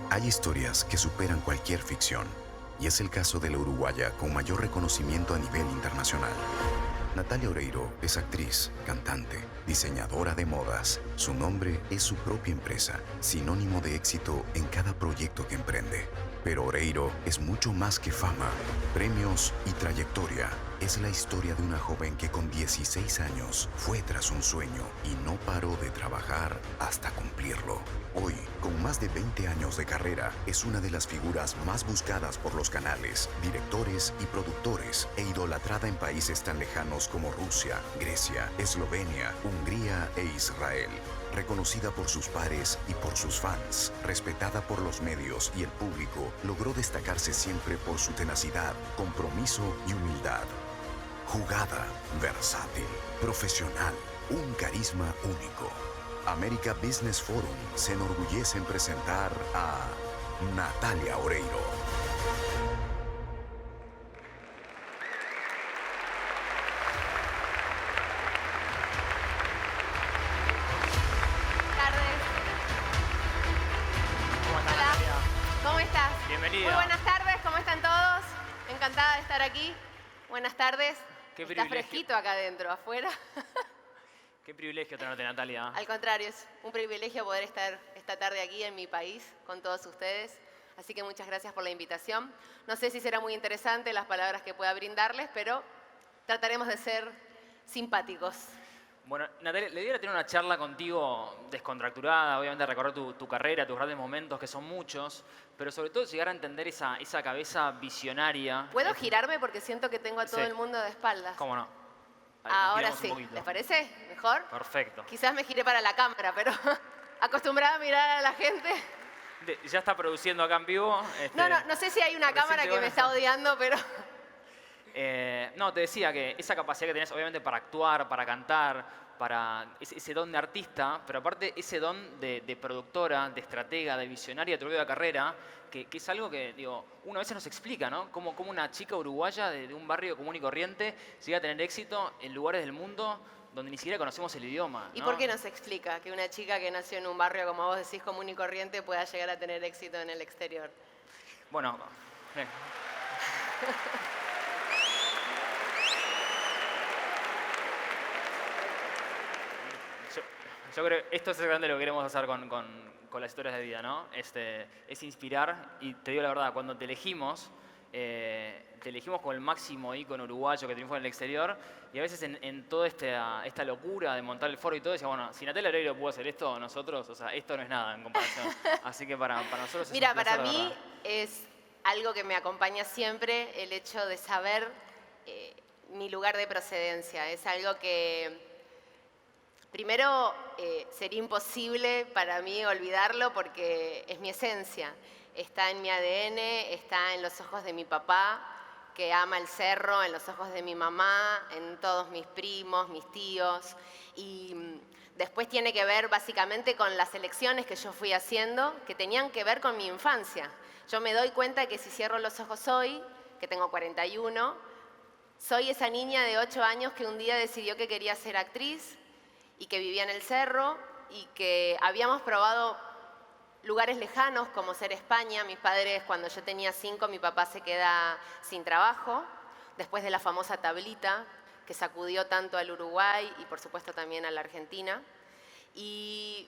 Hay historias que superan cualquier ficción, y es el caso de la uruguaya con mayor reconocimiento a nivel internacional. Natalia Oreiro es actriz, cantante, diseñadora de modas. Su nombre es su propia empresa, sinónimo de éxito en cada proyecto que emprende. Pero Oreiro es mucho más que fama, premios y trayectoria. Es la historia de una joven que con 16 años fue tras un sueño y no paró de trabajar hasta cumplirlo. Hoy, con más de 20 años de carrera, es una de las figuras más buscadas por los canales, directores y productores e idolatrada en países tan lejanos como Rusia, Grecia, Eslovenia, Hungría e Israel. Reconocida por sus pares y por sus fans, respetada por los medios y el público, logró destacarse siempre por su tenacidad, compromiso y humildad. Jugada, versátil, profesional, un carisma único. America Business Forum se enorgullece en presentar a Natalia Oreiro. Tardes. ¿Cómo estás, Hola. Natalia? ¿Cómo estás? Bienvenida. Muy buenas tardes, ¿cómo están todos? Encantada de estar aquí. Buenas tardes. Qué Está privilegio. fresquito acá adentro, afuera. Qué privilegio tenerte, Natalia. Al contrario, es un privilegio poder estar esta tarde aquí en mi país con todos ustedes. Así que muchas gracias por la invitación. No sé si será muy interesante las palabras que pueda brindarles, pero trataremos de ser simpáticos. Bueno, Natalia, la idea era tener una charla contigo descontracturada, obviamente recorrer tu carrera, tus grandes momentos, que son muchos, pero sobre todo llegar a entender esa cabeza visionaria. ¿Puedo girarme? Porque siento que tengo a todo Sí. el mundo de espaldas. ¿Cómo no? Ahí, nos Ahora giramos un sí. poquito. ¿Les parece mejor? Perfecto. Quizás me giré para la cámara, pero acostumbrada a mirar a la gente. Ya está produciendo acá en vivo. No sé si hay una recién cámara llegó que me nuestra- está odiando, pero No, te decía que esa capacidad que tenés, obviamente, para actuar, para cantar, para ese don de artista, pero aparte ese don de productora, de estratega, de visionaria de tu propia carrera, que es algo que, digo, uno a veces nos explica, ¿no? Cómo una chica uruguaya de un barrio común y corriente llega a tener éxito en lugares del mundo donde ni siquiera conocemos el idioma, ¿y ¿no? por qué no se explica que una chica que nació en un barrio, como vos decís, común y corriente, pueda llegar a tener éxito en el exterior? Bueno, eh, yo, yo creo que esto es exactamente lo que queremos hacer con las historias de vida, ¿no? Es inspirar, y te digo la verdad, cuando te elegimos como el máximo ícono uruguayo que triunfó en el exterior, y a veces en toda esta locura de montar el foro y todo, decía, bueno, si Natalia Oreiro pudo hacer esto, nosotros, o sea, esto no es nada en comparación. Así que para nosotros es Mira, un placer, para la mí verdad. es algo que me acompaña siempre, el hecho de saber mi lugar de procedencia. Es algo que primero, sería imposible para mí olvidarlo porque es mi esencia. Está en mi ADN, está en los ojos de mi papá, que ama el cerro, en los ojos de mi mamá, en todos mis primos, mis tíos. Y después tiene que ver básicamente con las elecciones que yo fui haciendo, que tenían que ver con mi infancia. Yo me doy cuenta que si cierro los ojos hoy, que tengo 41, soy esa niña de 8 años que un día decidió que quería ser actriz y que vivía en el cerro y que habíamos probado lugares lejanos como ser España. Mis padres, cuando yo tenía 5, mi papá se queda sin trabajo, después de la famosa tablita que sacudió tanto al Uruguay y por supuesto también a la Argentina. Y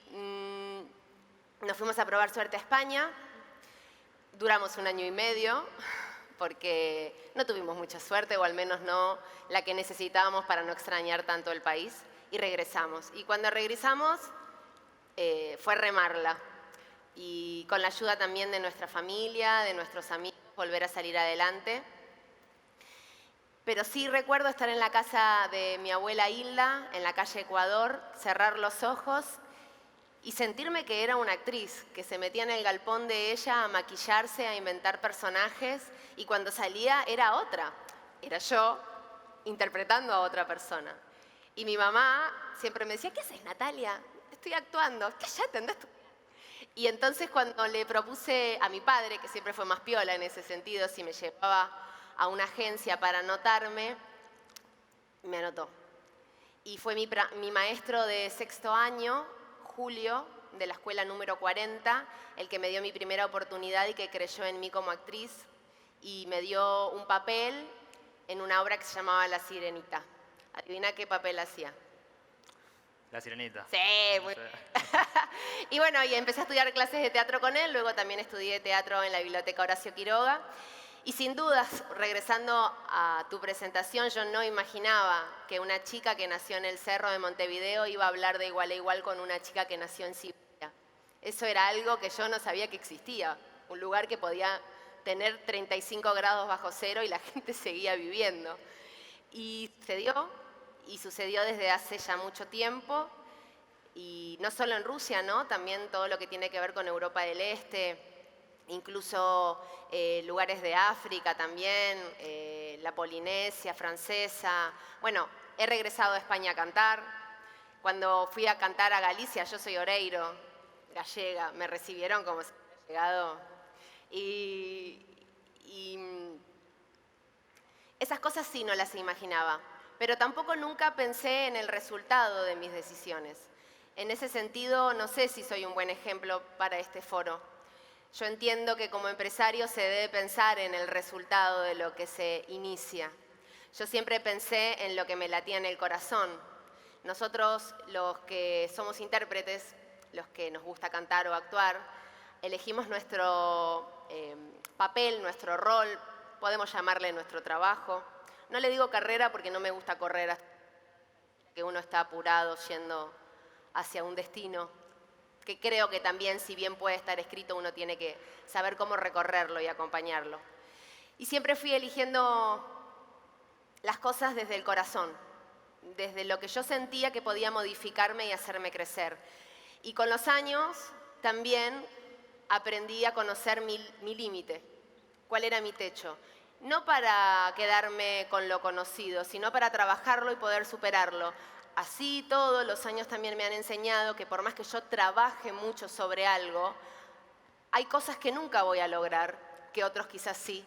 nos fuimos a probar suerte a España, duramos 1 año y medio, porque no tuvimos mucha suerte, o al menos no la que necesitábamos para no extrañar tanto el país, y regresamos. Y cuando regresamos fue remarla, y con la ayuda también de nuestra familia, de nuestros amigos, volver a salir adelante. Pero sí recuerdo estar en la casa de mi abuela Hilda, en la calle Ecuador, cerrar los ojos y sentirme que era una actriz, que se metía en el galpón de ella a maquillarse, a inventar personajes, y cuando salía era otra. Era yo interpretando a otra persona. Y mi mamá siempre me decía, ¿qué haces, Natalia? Estoy actuando. Cállate, andá a estudiar. Y entonces cuando le propuse a mi padre, que siempre fue más piola en ese sentido, si me llevaba a una agencia para anotarme, me anotó. Y fue mi maestro de 6º año, Julio, de la escuela número 40, el que me dio mi primera oportunidad y que creyó en mí como actriz y me dio un papel en una obra que se llamaba La Sirenita. Adivina qué papel hacía. La Sirenita. Sí, muy bien. Y bueno, y empecé a estudiar clases de teatro con él, luego también estudié teatro en la Biblioteca Horacio Quiroga. Y sin dudas, regresando a tu presentación, yo no imaginaba que una chica que nació en el Cerro de Montevideo iba a hablar de igual a igual con una chica que nació en Siberia. Eso era algo que yo no sabía que existía, un lugar que podía tener 35 grados bajo cero y la gente seguía viviendo. Y sucedió desde hace ya mucho tiempo, y no solo en Rusia, ¿no? También todo lo que tiene que ver con Europa del Este, incluso lugares de África también, la Polinesia francesa. Bueno, he regresado a España a cantar. Cuando fui a cantar a Galicia, yo soy oreiro, gallega, me recibieron como si hubiera llegado. Y esas cosas sí no las imaginaba, pero tampoco nunca pensé en el resultado de mis decisiones. En ese sentido, no sé si soy un buen ejemplo para este foro. Yo entiendo que como empresario se debe pensar en el resultado de lo que se inicia. Yo siempre pensé en lo que me latía en el corazón. Nosotros, los que somos intérpretes, los que nos gusta cantar o actuar, elegimos nuestro papel, nuestro rol, podemos llamarle nuestro trabajo. No le digo carrera porque no me gusta correr hasta que uno está apurado yendo hacia un destino, que creo que también, si bien puede estar escrito, uno tiene que saber cómo recorrerlo y acompañarlo. Y siempre fui eligiendo las cosas desde el corazón, desde lo que yo sentía que podía modificarme y hacerme crecer. Y con los años también aprendí a conocer mi límite, cuál era mi techo. No para quedarme con lo conocido, sino para trabajarlo y poder superarlo. Así todos los años también me han enseñado que por más que yo trabaje mucho sobre algo, hay cosas que nunca voy a lograr, que otros quizás sí,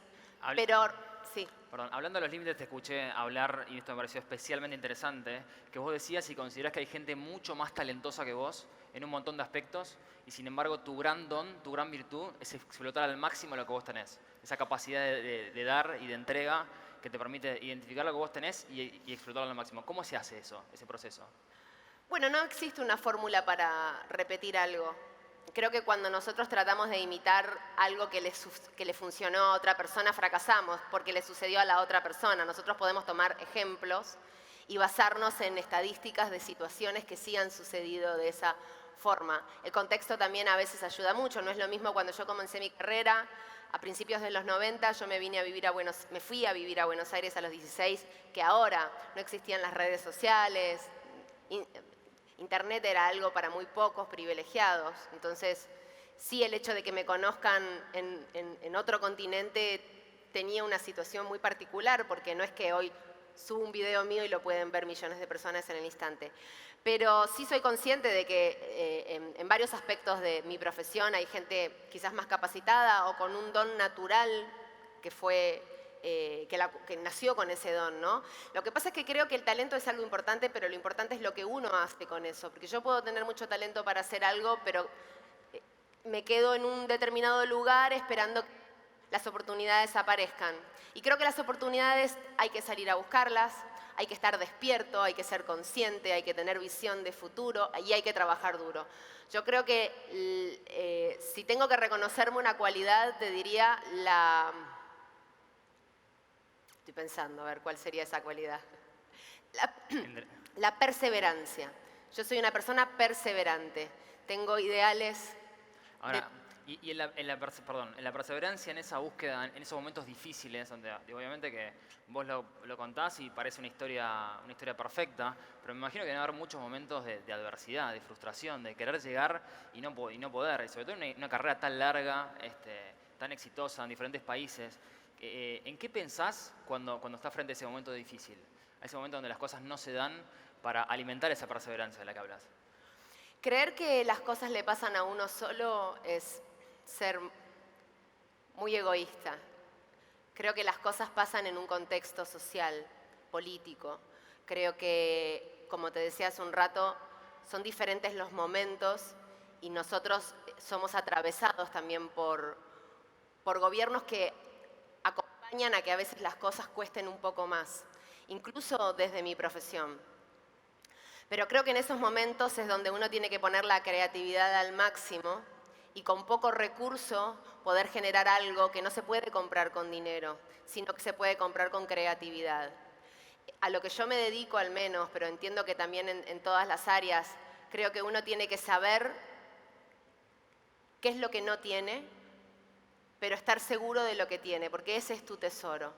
pero sí. Perdón, hablando de los límites te escuché hablar, y esto me pareció especialmente interesante, que vos decías y considerás que hay gente mucho más talentosa que vos en un montón de aspectos, y sin embargo tu gran don, tu gran virtud es explotar al máximo lo que vos tenés. Esa capacidad de dar y de entrega que te permite identificar lo que vos tenés y explotarlo al máximo. ¿Cómo se hace eso, ese proceso? Bueno, no existe una fórmula para repetir algo. Creo que cuando nosotros tratamos de imitar algo que le funcionó a otra persona, fracasamos porque le sucedió a la otra persona. Nosotros podemos tomar ejemplos y basarnos en estadísticas de situaciones que sí han sucedido de esa forma. El contexto también a veces ayuda mucho. No es lo mismo cuando yo comencé mi carrera. A principios de los 90 yo me fui a vivir a Buenos Aires a los 16, que ahora no existían las redes sociales, Internet era algo para muy pocos privilegiados. Entonces, sí, el hecho de que me conozcan en otro continente tenía una situación muy particular, porque no es que hoy subo un video mío y lo pueden ver millones de personas en el instante. Pero sí soy consciente de que en varios aspectos de mi profesión hay gente quizás más capacitada o con un don natural que nació con ese don, ¿no? Lo que pasa es que creo que el talento es algo importante, pero lo importante es lo que uno hace con eso. Porque yo puedo tener mucho talento para hacer algo, pero me quedo en un determinado lugar esperando que las oportunidades aparezcan. Y creo que las oportunidades hay que salir a buscarlas, hay que estar despierto, hay que ser consciente, hay que tener visión de futuro y hay que trabajar duro. Yo creo que si tengo que reconocerme una cualidad, te diría Estoy pensando, a ver, ¿cuál sería esa cualidad? La perseverancia. Yo soy una persona perseverante. Tengo ideales. Ahora, y en la perseverancia, en esa búsqueda, en esos momentos difíciles, donde obviamente que vos lo contás y parece una historia perfecta, pero me imagino que debe haber muchos momentos de adversidad, de frustración, de querer llegar y no poder. Y sobre todo en una carrera tan larga, tan exitosa en diferentes países. ¿En qué pensás cuando estás frente a ese momento difícil? A ese momento donde las cosas no se dan para alimentar esa perseverancia de la que hablas. Creer que las cosas le pasan a uno solo es ser muy egoísta. Creo que las cosas pasan en un contexto social, político. Creo que, como te decía hace un rato, son diferentes los momentos y nosotros somos atravesados también por gobiernos que acompañan a que a veces las cosas cuesten un poco más, incluso desde mi profesión. Pero creo que en esos momentos es donde uno tiene que poner la creatividad al máximo y con poco recurso poder generar algo que no se puede comprar con dinero, sino que se puede comprar con creatividad. A lo que yo me dedico al menos, pero entiendo que también en todas las áreas, creo que uno tiene que saber qué es lo que no tiene, pero estar seguro de lo que tiene, porque ese es tu tesoro.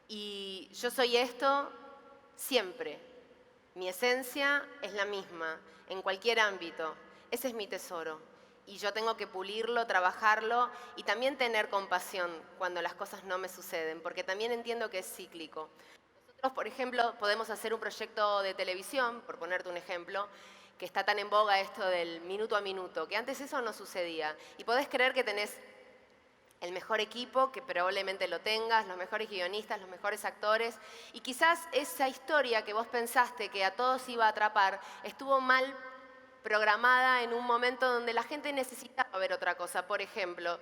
Y yo soy esto siempre. Mi esencia es la misma, en cualquier ámbito. Ese es mi tesoro. Y yo tengo que pulirlo, trabajarlo y también tener compasión cuando las cosas no me suceden, porque también entiendo que es cíclico. Nosotros, por ejemplo, podemos hacer un proyecto de televisión, por ponerte un ejemplo, que está tan en boga esto del minuto a minuto, que antes eso no sucedía. Y podés creer que tenés el mejor equipo, que probablemente lo tengas, los mejores guionistas, los mejores actores, y quizás esa historia que vos pensaste que a todos iba a atrapar, estuvo mal programada en un momento donde la gente necesitaba ver otra cosa. Por ejemplo,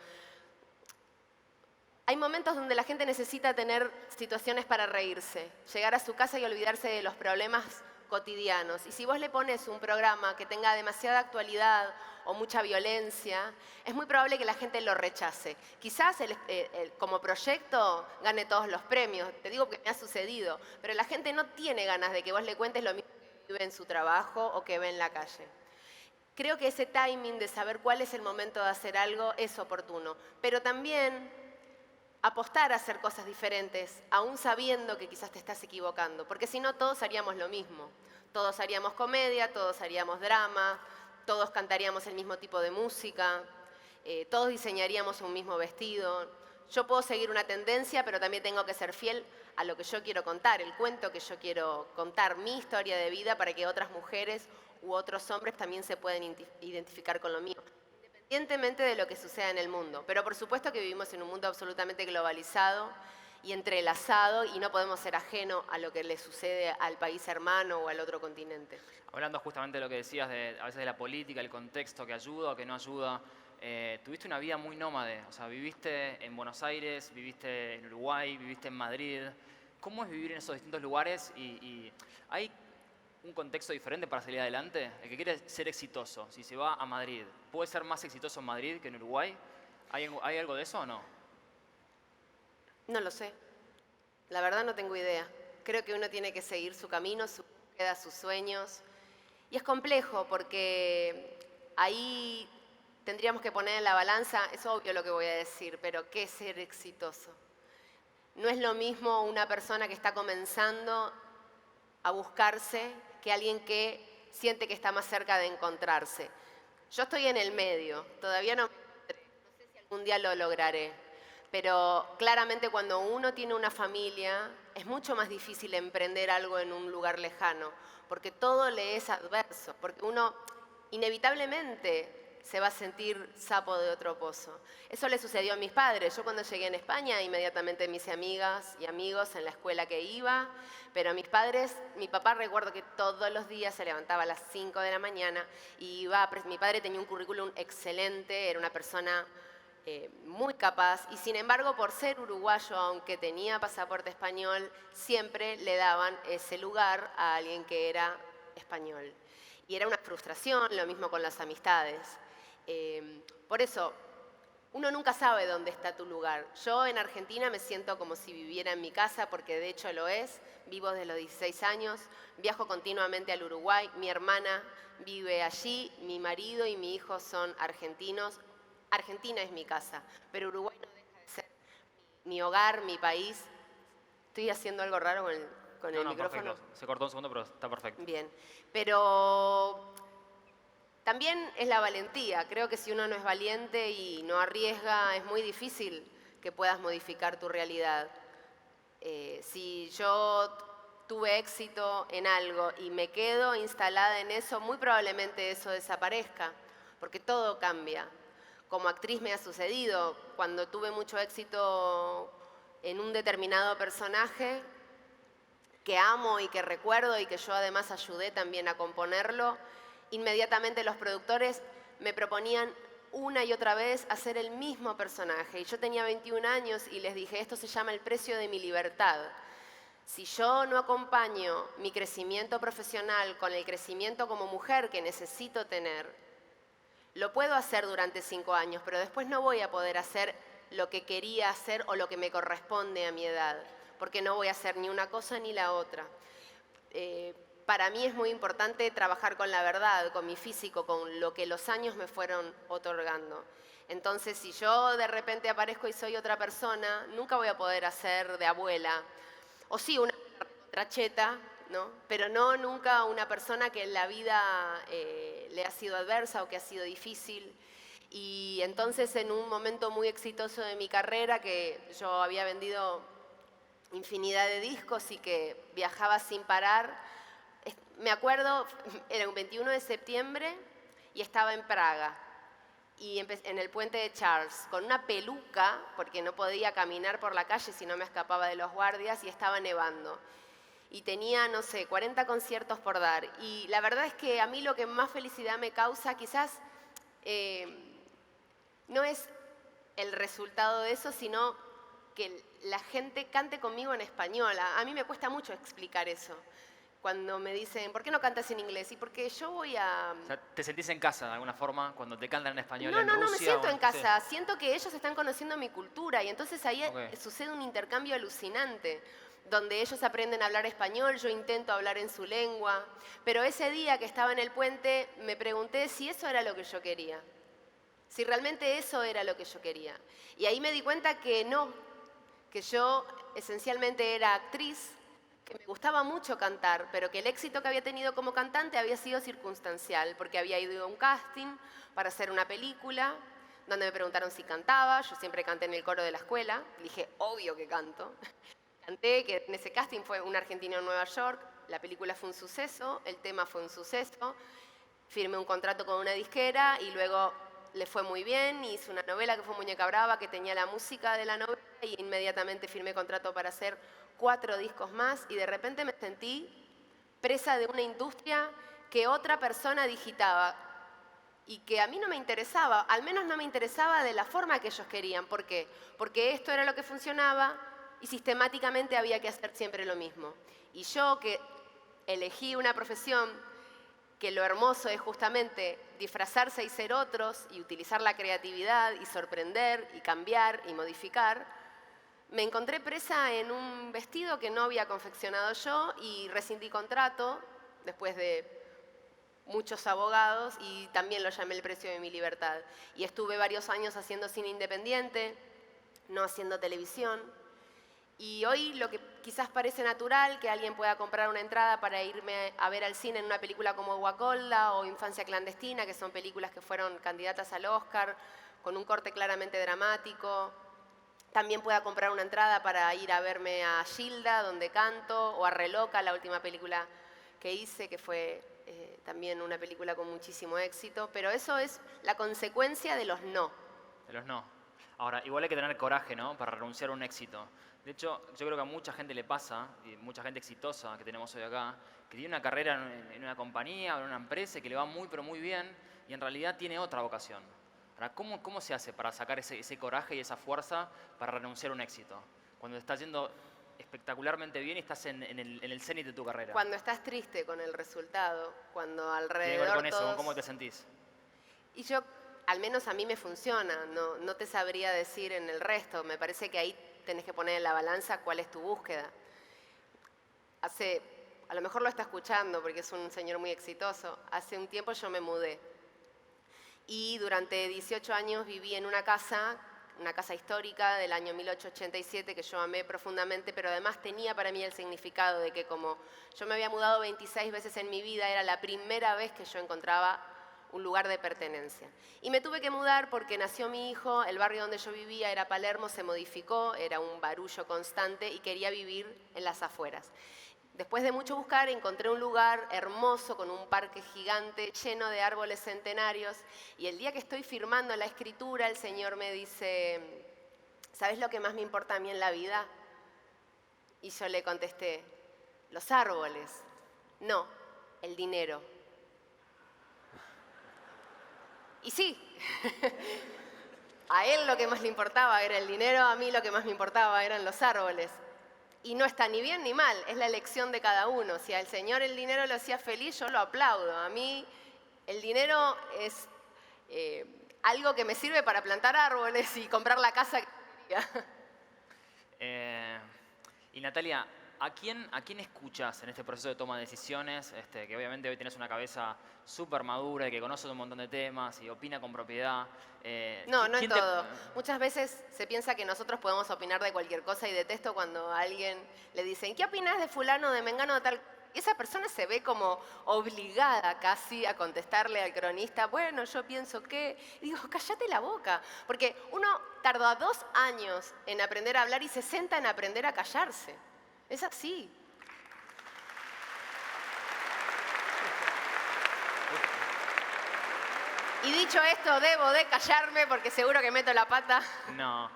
hay momentos donde la gente necesita tener situaciones para reírse, llegar a su casa y olvidarse de los problemas cotidianos. Y si vos le pones un programa que tenga demasiada actualidad o mucha violencia, es muy probable que la gente lo rechace. Quizás como proyecto gane todos los premios, te digo que me ha sucedido, pero la gente no tiene ganas de que vos le cuentes lo mismo que vive en su trabajo o que ve en la calle. Creo que ese timing de saber cuál es el momento de hacer algo es oportuno, pero también apostar a hacer cosas diferentes, aún sabiendo que quizás te estás equivocando, porque si no todos haríamos lo mismo. Todos haríamos comedia, todos haríamos drama, todos cantaríamos el mismo tipo de música, todos diseñaríamos un mismo vestido. Yo puedo seguir una tendencia, pero también tengo que ser fiel a lo que yo quiero contar, el cuento que yo quiero contar, mi historia de vida, para que otras mujeres u otros hombres también se puedan identificar con lo mío, independientemente de lo que suceda en el mundo. Pero por supuesto que vivimos en un mundo absolutamente globalizado y entrelazado y no podemos ser ajeno a lo que le sucede al país hermano o al otro continente. Hablando justamente de lo que decías, a veces de la política, el contexto que ayuda o que no ayuda, tuviste una vida muy nómade, o sea, viviste en Buenos Aires, viviste en Uruguay, viviste en Madrid. ¿Cómo es vivir en esos distintos lugares y hay un contexto diferente para salir adelante? El que quiere ser exitoso, si se va a Madrid, ¿puede ser más exitoso en Madrid que en Uruguay? ¿Hay algo de eso o no? No lo sé. La verdad no tengo idea. Creo que uno tiene que seguir su camino, su búsqueda, sus sueños. Y es complejo porque ahí tendríamos que poner en la balanza, es obvio lo que voy a decir, pero ¿qué es ser exitoso? No es lo mismo una persona que está comenzando a buscarse que alguien que siente que está más cerca de encontrarse. Yo estoy en el medio, todavía no sé si algún día lo lograré, pero claramente cuando uno tiene una familia es mucho más difícil emprender algo en un lugar lejano, porque todo le es adverso, porque uno inevitablemente se va a sentir sapo de otro pozo. Eso le sucedió a mis padres. Yo cuando llegué en España inmediatamente me hice amigas y amigos en la escuela que iba, pero mis padres, mi papá recuerdo que todos los días se levantaba a las 5 de la mañana y iba, mi padre tenía un currículum excelente, era una persona muy capaz y sin embargo por ser uruguayo, aunque tenía pasaporte español, siempre le daban ese lugar a alguien que era español. Y era una frustración, lo mismo con las amistades. Por eso, uno nunca sabe dónde está tu lugar. Yo en Argentina me siento como si viviera en mi casa, porque de hecho lo es. Vivo desde los 16 años, viajo continuamente al Uruguay. Mi hermana vive allí, mi marido y mi hijo son argentinos. Argentina es mi casa, pero Uruguay no deja de ser mi hogar, mi país. Estoy haciendo algo raro con el micrófono. Perfecto. Se cortó un segundo, pero está perfecto. Bien, pero también es la valentía. Creo que si uno no es valiente y no arriesga, es muy difícil que puedas modificar tu realidad. Si yo tuve éxito en algo y me quedo instalada en eso, muy probablemente eso desaparezca, porque todo cambia. Como actriz me ha sucedido, cuando tuve mucho éxito en un determinado personaje, que amo y que recuerdo y que yo además ayudé también a componerlo, inmediatamente los productores me proponían una y otra vez hacer el mismo personaje. Y yo tenía 21 años y les dije, esto se llama el precio de mi libertad. Si yo no acompaño mi crecimiento profesional con el crecimiento como mujer que necesito tener, lo puedo hacer durante 5 años, pero después no voy a poder hacer lo que quería hacer o lo que me corresponde a mi edad, porque no voy a hacer ni una cosa ni la otra. Para mí es muy importante trabajar con la verdad, con mi físico, con lo que los años me fueron otorgando. Entonces, si yo de repente aparezco y soy otra persona, nunca voy a poder hacer de abuela. O sí, una tracheta, ¿no? Pero no nunca una persona que en la vida le ha sido adversa o que ha sido difícil. Y entonces, en un momento muy exitoso de mi carrera, que yo había vendido infinidad de discos y que viajaba sin parar, me acuerdo, era un 21 de septiembre y estaba en Praga, y en el puente de Charles, con una peluca, porque no podía caminar por la calle si no me escapaba de los guardias, y estaba nevando. Y tenía, no sé, 40 conciertos por dar. Y la verdad es que a mí lo que más felicidad me causa, quizás no es el resultado de eso, sino que la gente cante conmigo en español. A mí me cuesta mucho explicar eso. Cuando me dicen, ¿por qué no cantas en inglés? Y porque yo voy a... O sea, ¿te sentís en casa de alguna forma cuando te cantan en español No, en no, Rusia? no me siento o en casa. Siento que ellos están conociendo mi cultura y entonces ahí Ok. sucede un intercambio alucinante, donde ellos aprenden a hablar español, yo intento hablar en su lengua. Pero ese día que estaba en el puente me pregunté si eso era lo que yo quería. Si realmente eso era lo que yo quería. Y ahí me di cuenta que no, que yo esencialmente era actriz, que me gustaba mucho cantar, pero que el éxito que había tenido como cantante había sido circunstancial, porque había ido a un casting para hacer una película, donde me preguntaron si cantaba, yo siempre canté en el coro de la escuela, dije, obvio que canto. Canté, que en ese casting fue un argentino en Nueva York, la película fue un suceso, el tema fue un suceso, firmé un contrato con una disquera y luego le fue muy bien, hice una novela que fue Muñeca Brava, que tenía la música de la novela, y inmediatamente firmé contrato para hacer 4 discos más, y de repente me sentí presa de una industria que otra persona digitaba y que a mí no me interesaba, al menos no me interesaba de la forma que ellos querían. ¿Por qué? Porque esto era lo que funcionaba y sistemáticamente había que hacer siempre lo mismo. Y yo, que elegí una profesión que lo hermoso es justamente disfrazarse y ser otros y utilizar la creatividad y sorprender y cambiar y modificar, me encontré presa en un vestido que no había confeccionado yo y rescindí contrato después de muchos abogados, y también lo llamé el precio de mi libertad. Y estuve varios años haciendo cine independiente, no haciendo televisión. Y hoy lo que quizás parece natural, que alguien pueda comprar una entrada para irme a ver al cine en una película como Guacolda o Infancia Clandestina, que son películas que fueron candidatas al Oscar, con un corte claramente dramático. También pueda comprar una entrada para ir a verme a Gilda, donde canto, o a Reloca, la última película que hice, que fue también una película con muchísimo éxito. Pero eso es la consecuencia de los no. De los no. Ahora, igual hay que tener coraje, ¿no? Para renunciar a un éxito. De hecho, yo creo que a mucha gente le pasa, y mucha gente exitosa que tenemos hoy acá, que tiene una carrera en una compañía o en una empresa y que le va muy, pero muy bien, y en realidad tiene otra vocación. Ahora, ¿cómo se hace para sacar ese coraje y esa fuerza para renunciar a un éxito? Cuando te está yendo espectacularmente bien y estás en el cenit de tu carrera. Cuando estás triste con el resultado, cuando Tiene que alrededor ver con eso, todos... con cómo te sentís. Y yo, al menos a mí me funciona, no te sabría decir en el resto. Me parece que ahí tenés que poner en la balanza cuál es tu búsqueda. A lo mejor lo está escuchando porque es un señor muy exitoso. Hace un tiempo yo me mudé. Y durante 18 años viví en una casa histórica del año 1887 que yo amé profundamente, pero además tenía para mí el significado de que como yo me había mudado 26 veces en mi vida, era la primera vez que yo encontraba un lugar de pertenencia. Y me tuve que mudar porque nació mi hijo, el barrio donde yo vivía era Palermo, se modificó, era un barullo constante y quería vivir en las afueras. Después de mucho buscar, encontré un lugar hermoso con un parque gigante lleno de árboles centenarios, y el día que estoy firmando la escritura, el Señor me dice, ¿sabes lo que más me importa a mí en la vida? Y yo le contesté, los árboles. No, el dinero. Y sí, a él lo que más le importaba era el dinero, a mí lo que más me importaba eran los árboles. Y no está ni bien ni mal, es la elección de cada uno. Si al Señor el dinero lo hacía feliz, yo lo aplaudo. A mí el dinero es algo que me sirve para plantar árboles y comprar la casa que quería. Y Natalia, ¿a quién escuchas en este proceso de toma de decisiones? Que obviamente hoy tenés una cabeza súper madura y que conoce un montón de temas y opina con propiedad. No en ¿quién todo. Muchas veces se piensa que nosotros podemos opinar de cualquier cosa y detesto cuando a alguien le dicen, ¿qué opinas de fulano, de mengano, de tal? Y esa persona se ve como obligada casi a contestarle al cronista, bueno, yo pienso que... Y digo, cállate la boca. Porque uno tarda 2 años en aprender a hablar y 60 en aprender a callarse. Es así. Y dicho esto, debo de callarme porque seguro que meto la pata. No,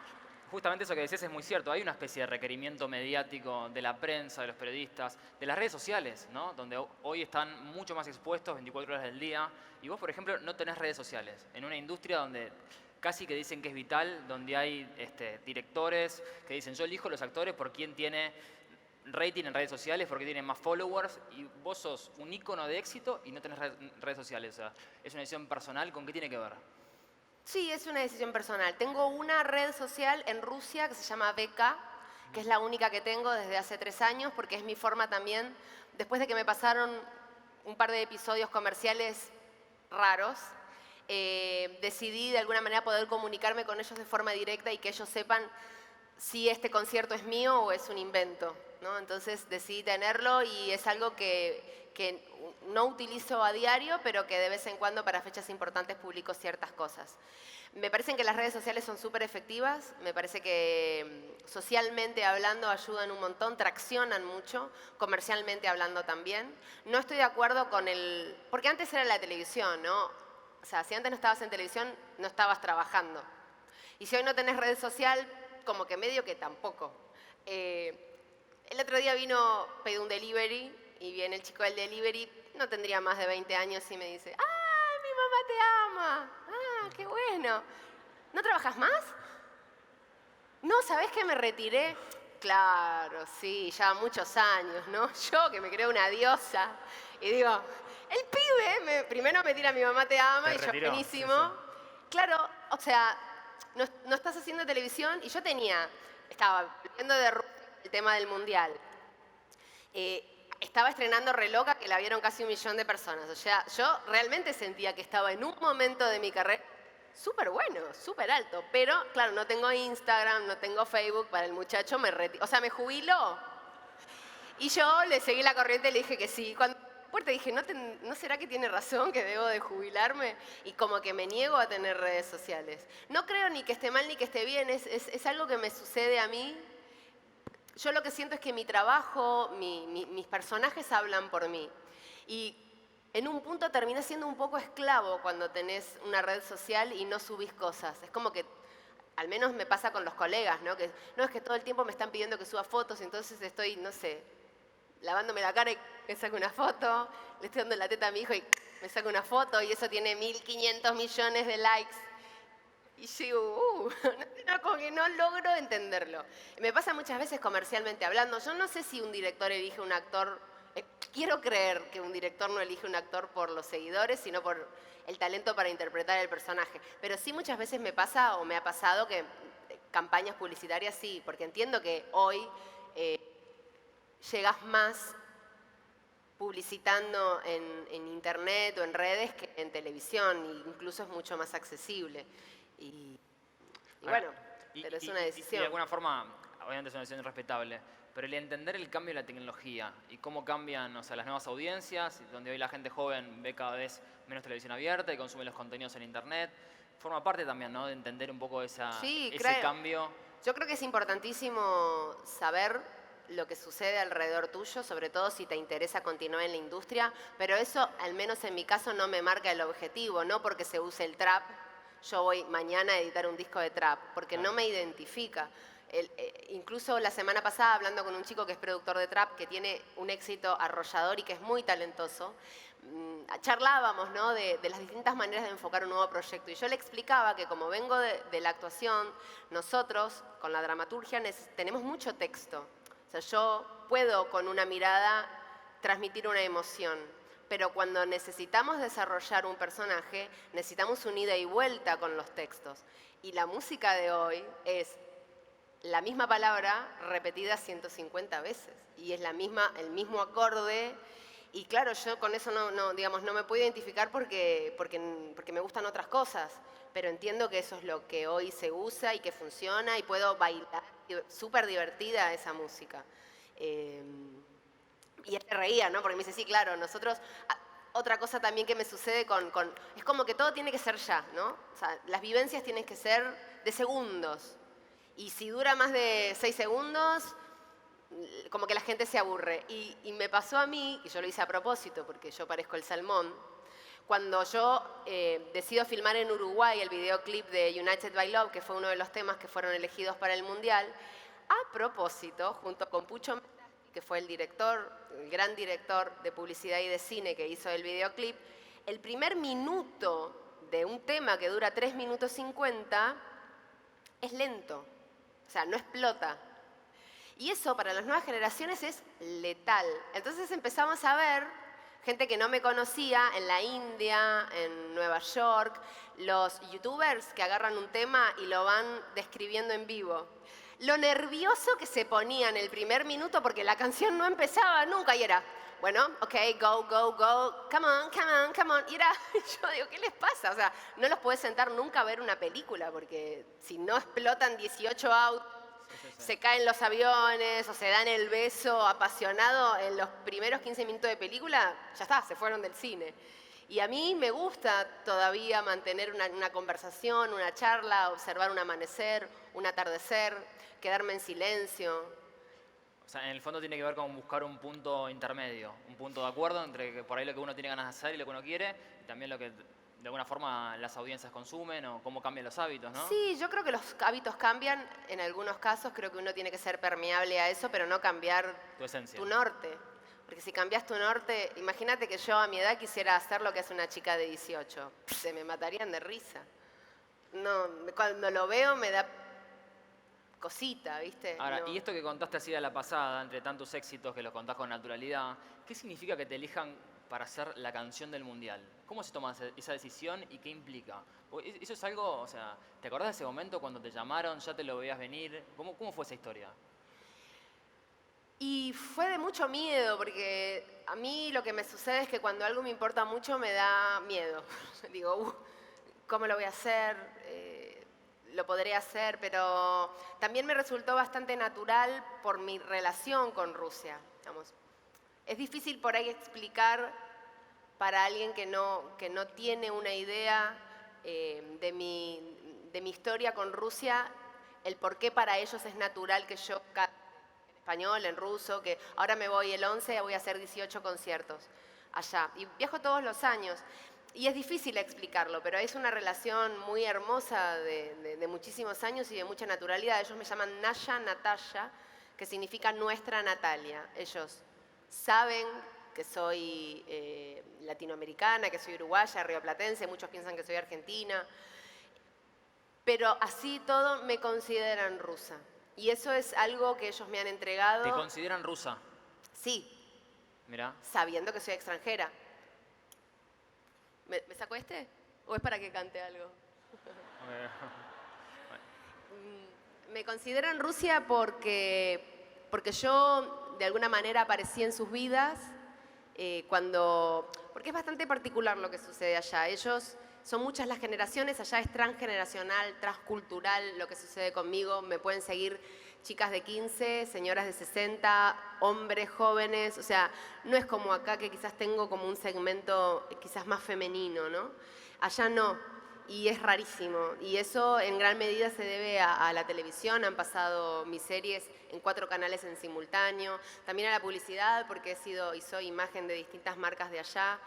justamente eso que decías es muy cierto. Hay una especie de requerimiento mediático de la prensa, de los periodistas, de las redes sociales, ¿no? Donde hoy están mucho más expuestos 24 horas del día. Y vos, por ejemplo, no tenés redes sociales. En una industria donde casi que dicen que es vital, donde hay directores que dicen yo elijo los actores por quién tiene rating en redes sociales, porque tienen más followers, y vos sos un ícono de éxito y no tenés redes sociales. O sea, es una decisión personal. ¿Con qué tiene que ver? Sí, es una decisión personal. Tengo una red social en Rusia que se llama VK, que es la única que tengo desde hace 3 años, porque es mi forma también, después de que me pasaron un par de episodios comerciales raros, decidí de alguna manera poder comunicarme con ellos de forma directa y que ellos sepan si este concierto es mío o es un invento, ¿no? Entonces decidí tenerlo y es algo que no utilizo a diario, pero que de vez en cuando para fechas importantes publico ciertas cosas. Me parecen que las redes sociales son súper efectivas, me parece que socialmente hablando ayudan un montón, traccionan mucho, comercialmente hablando también. No estoy de acuerdo con el... porque antes era la televisión, ¿no? O sea, si antes no estabas en televisión, no estabas trabajando. Y si hoy no tenés red social, como que medio que tampoco. El otro día pedí un delivery y viene el chico del delivery, no tendría más de 20 años y me dice, ¡ah, mi mamá te ama! ¡Ah, qué bueno! ¿No trabajas más? No, ¿sabés que me retiré? Claro, sí, ya muchos años, ¿no? Yo que me creo una diosa. Y digo, el pibe primero me tira mi mamá te ama Te y yo retiró, buenísimo. sí, sí. Claro, o sea, no estás haciendo televisión y yo estaba viendo el tema del mundial. Estaba estrenando Re Loca, que la vieron casi 1 millón de personas. O sea, yo realmente sentía que estaba en un momento de mi carrera súper bueno, súper alto. Pero, claro, no tengo Instagram, no tengo Facebook. Para el muchacho me jubiló. Y yo le seguí la corriente y le dije que sí. Cuando puerta dije, ¿no será que tiene razón que debo de jubilarme? Y como que me niego a tener redes sociales. No creo ni que esté mal ni que esté bien, es algo que me sucede a mí. Yo lo que siento es que mi trabajo, mis personajes hablan por mí. Y en un punto terminás siendo un poco esclavo cuando tenés una red social y no subís cosas. Es como que, al menos me pasa con los colegas, ¿no? Que no es que todo el tiempo me están pidiendo que suba fotos, entonces estoy, no sé, lavándome la cara y me saco una foto, le estoy dando la teta a mi hijo y me saco una foto y eso tiene 1.500 millones de likes. Y yo digo, como que no logro entenderlo. Me pasa muchas veces comercialmente hablando. Yo no sé si un director elige un actor. Quiero creer que un director no elige un actor por los seguidores, sino por el talento para interpretar el personaje. Pero sí muchas veces me pasa o me ha pasado que campañas publicitarias sí, porque entiendo que hoy llegas más publicitando en internet o en redes que en televisión, e incluso es mucho más accesible. Y bueno, pero es una decisión. Y de alguna forma, obviamente es una decisión respetable, pero el entender el cambio de la tecnología y cómo cambian, o sea, las nuevas audiencias, donde hoy la gente joven ve cada vez menos televisión abierta y consume los contenidos en internet, forma parte también, ¿no?, de entender un poco ese cambio. Yo creo que es importantísimo saber lo que sucede alrededor tuyo, sobre todo si te interesa continuar en la industria, pero eso, al menos en mi caso, no me marca el objetivo, no porque se use el trap. Yo voy mañana a editar un disco de trap, porque no me identifica. Incluso la semana pasada, hablando con un chico que es productor de trap, que tiene un éxito arrollador y que es muy talentoso, charlábamos, ¿no?, de las distintas maneras de enfocar un nuevo proyecto. Y yo le explicaba que como vengo de la actuación, nosotros con la dramaturgia tenemos mucho texto. O sea, yo puedo con una mirada transmitir una emoción, pero cuando necesitamos desarrollar un personaje, necesitamos un ida y vuelta con los textos. Y la música de hoy es la misma palabra repetida 150 veces y es el mismo acorde. Y claro, yo con eso no me puedo identificar porque me gustan otras cosas, pero entiendo que eso es lo que hoy se usa y que funciona y puedo bailar súper divertida esa música. Y él se reía, ¿no? Porque me dice, sí, claro, nosotros... Otra cosa también que me sucede es como que todo tiene que ser ya, ¿no? O sea, las vivencias tienen que ser de segundos. Y si dura más de 6 segundos, como que la gente se aburre. Y me pasó a mí, y yo lo hice a propósito, porque yo parezco el salmón, cuando yo decido filmar en Uruguay el videoclip de United by Love, que fue uno de los temas que fueron elegidos para el Mundial, a propósito, junto con Pucho, que fue el gran director de publicidad y de cine que hizo el videoclip, el primer minuto de un tema que dura 3 minutos 50 es lento, o sea, no explota. Y eso para las nuevas generaciones es letal. Entonces empezamos a ver gente que no me conocía en la India, en Nueva York, los youtubers que agarran un tema y lo van describiendo en vivo. Lo nervioso que se ponían el primer minuto porque la canción no empezaba nunca y era, bueno, ok, go, go, go, come on, come on, come on. Y yo digo, ¿qué les pasa? O sea, no los puedes sentar nunca a ver una película porque si no explotan 18 autos, se caen los aviones o se dan el beso apasionado en los primeros 15 minutos de película, ya está, se fueron del cine. Y a mí me gusta todavía mantener una conversación, una charla, observar un amanecer, un atardecer, quedarme en silencio. O sea, en el fondo tiene que ver con buscar un punto intermedio, un punto de acuerdo entre por ahí lo que uno tiene ganas de hacer y lo que uno quiere, y también lo que de alguna forma las audiencias consumen o cómo cambian los hábitos, ¿no? Sí, yo creo que los hábitos cambian en algunos casos, creo que uno tiene que ser permeable a eso, pero no cambiar Tu esencia. tu norte. Porque si cambias tu norte, imagínate que yo a mi edad quisiera hacer lo que hace una chica de 18. Se me matarían de risa. No, cuando lo veo me da cosita, ¿viste? Ahora, No. y esto que contaste así a la pasada, entre tantos éxitos que los contás con naturalidad, ¿qué significa que te elijan para hacer la canción del Mundial? ¿Cómo se toma esa decisión y qué implica? Eso es algo, o sea, ¿te acordás de ese momento cuando te llamaron, ya te lo veías venir? ¿Cómo fue esa historia? Y fue de mucho miedo, porque a mí lo que me sucede es que cuando algo me importa mucho me da miedo. Digo, ¿cómo lo voy a hacer? Lo podré hacer, pero también me resultó bastante natural por mi relación con Rusia. Digamos. Es difícil por ahí explicar para alguien que no tiene una idea de mi historia con Rusia, el por qué para ellos es natural que yo cante en español, en ruso, que ahora me voy el 11, voy a hacer 18 conciertos allá. Y viajo todos los años. Y es difícil explicarlo, pero es una relación muy hermosa de muchísimos años y de mucha naturalidad. Ellos me llaman Naya Natalia, que significa nuestra Natalia. Ellos saben que soy latinoamericana, que soy uruguaya, rioplatense, muchos piensan que soy argentina, pero así todo me consideran rusa. Y eso es algo que ellos me han entregado. ¿Te consideran rusa? Sí. Mirá. Sabiendo que soy extranjera. ¿Me saco este? ¿O es para que cante algo? Me consideran Rusia porque yo de alguna manera aparecí en sus vidas porque es bastante particular lo que sucede allá. Ellos son muchas las generaciones, allá es transgeneracional, transcultural lo que sucede conmigo. Me pueden seguir chicas de 15, señoras de 60, hombres jóvenes. O sea, no es como acá que quizás tengo como un segmento quizás más femenino, ¿no? Allá no. Y es rarísimo. Y eso en gran medida se debe a la televisión. Han pasado mis series en 4 canales en simultáneo. También a la publicidad, porque he sido y soy imagen de distintas marcas de allá.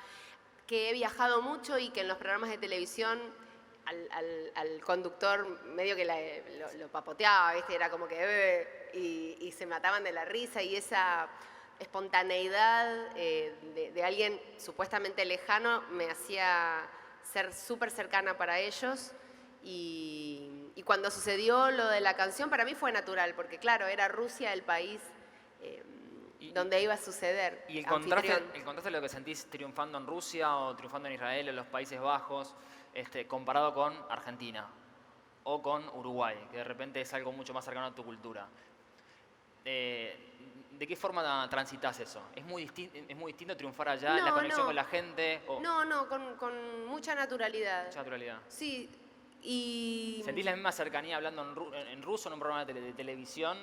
Que he viajado mucho y que en los programas de televisión al conductor medio que lo papoteaba, ¿viste? Era como que y se mataban de la risa, y esa espontaneidad de alguien supuestamente lejano me hacía ser súper cercana para ellos. Y cuando sucedió lo de la canción, para mí fue natural, porque claro, era Rusia el país donde iba a suceder. Y el contraste de lo que sentís triunfando en Rusia o triunfando en Israel o en los Países Bajos, comparado con Argentina o con Uruguay, que de repente es algo mucho más cercano a tu cultura. ¿De qué forma transitas eso? ¿Es muy distinto triunfar allá, la conexión con la gente? O... No, con mucha naturalidad. Mucha naturalidad. Sí. Y... ¿Sentís la misma cercanía hablando en ruso en un programa de televisión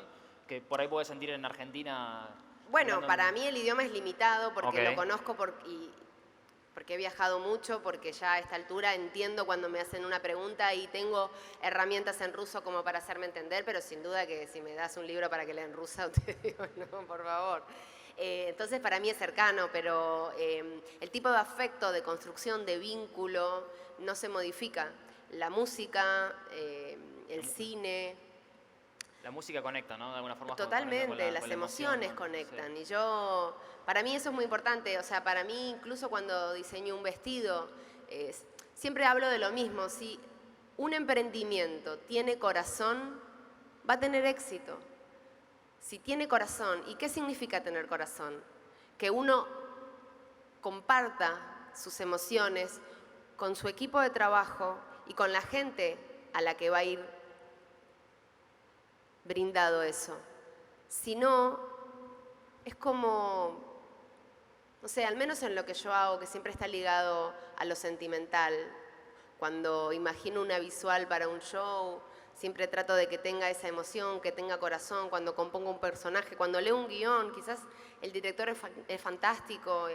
que por ahí podés sentir en Argentina? Bueno, para mí el idioma es limitado porque Okay. lo conozco porque he viajado mucho, porque ya a esta altura entiendo cuando me hacen una pregunta y tengo herramientas en ruso como para hacerme entender, pero sin duda que si me das un libro para que lea en ruso, te digo, no, por favor. Entonces para mí es cercano, pero el tipo de afecto, de construcción, de vínculo, no se modifica. La música, el cine... La música conecta, ¿no? De alguna forma. Totalmente, las con la emociones emoción, ¿no? conectan. Sí. Y yo, para mí eso es muy importante. O sea, para mí incluso cuando diseño un vestido, siempre hablo de lo mismo. Si un emprendimiento tiene corazón, va a tener éxito. Si tiene corazón, ¿y qué significa tener corazón? Que uno comparta sus emociones con su equipo de trabajo y con la gente a la que va a ir brindado eso. Si no, es como, no sé, al menos en lo que yo hago, que siempre está ligado a lo sentimental. Cuando imagino una visual para un show, siempre trato de que tenga esa emoción, que tenga corazón. Cuando compongo un personaje, cuando leo un guión, quizás el director es fantástico,